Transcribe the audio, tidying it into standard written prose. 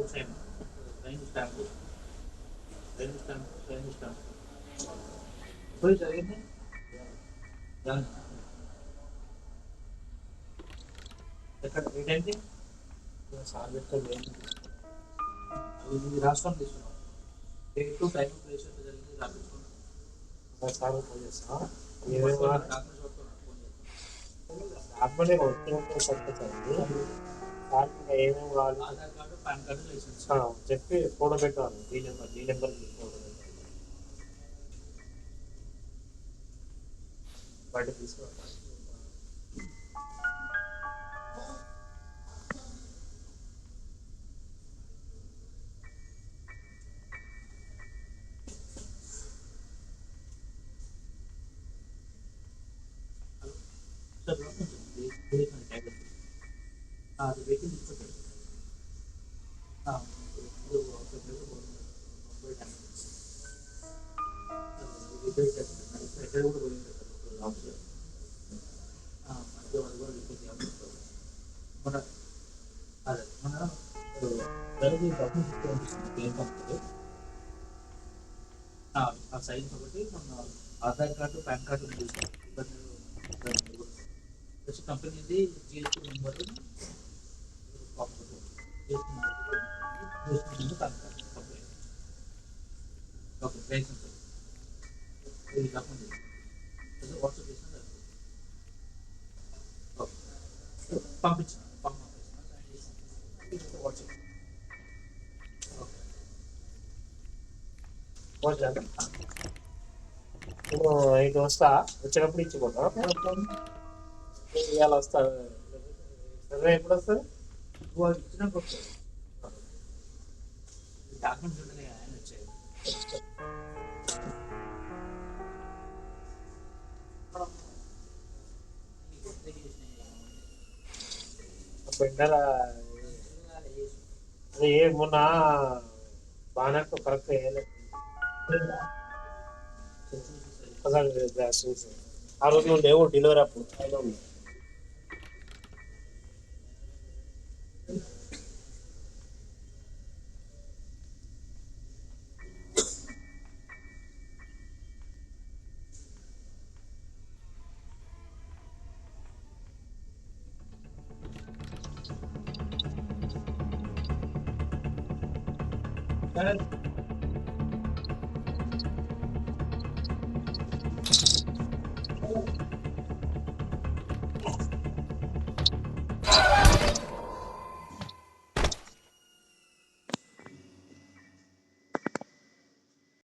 Same train stamp train stamp పోయి జరిగింది ఎక్కడ ఏ టైంకి సార్ పెట్టుకోలేదు అది రాసుకొని తీసుకున్నాం డేట్ టైం ప్లేస్ జరిగింది రాపించుకున్నాం సార్ ఫోన్ చేస్తా డాక్యుమెంట్స్ పట్టుకున్నాను ఫోన్ చేస్తాను డాక్యుమెంట్ వచ్చినట్టు సరిపోతుంది సార్ ఏమేమి కావాలి Aadhaar card PAN card licence చెప్పి ఫోటో పెట్టాలి ఈ నెంబర్ ఫోటో పెట్టాలి బయట తీసుకోవాలి అది వెహికల్ తీసుకొచ్చాడు ఎక్కడ కూడా పోయింది ఆఫీసర్ అది కూడా మన అదే మన ధరకి డాక్యుమెంట్స్ ఏం పంపుతుంది ఆ సైజ్ ఒకటి మన ఆధార్ కార్డు పాన్ కార్డు కంపెనీది జిఎస్టీ నెంబర్ ఓకే లైసెన్స్ ఇది డాక్యుమెంట్ వాట్సాప్ చేసిన పంపించిన వాట్సాప్ ఓకే నేను ఇటు వస్తా వచ్చినప్పుడు ఇచ్చిపోతా ఇవాళ వస్తా సర్వే ఎప్పుడు వస్తుంది ఇచ్చినప్పుడు వస్తుంది డాక్యుమెంట్స్ ఉంటాయి ఆయన వచ్చాయి అది మొన్న బాగా కరెక్ట్ వేయలేదు ఆ రోజు నువ్వు లేవు డెలివరీ అప్పుడు అయినా ఉంది Good.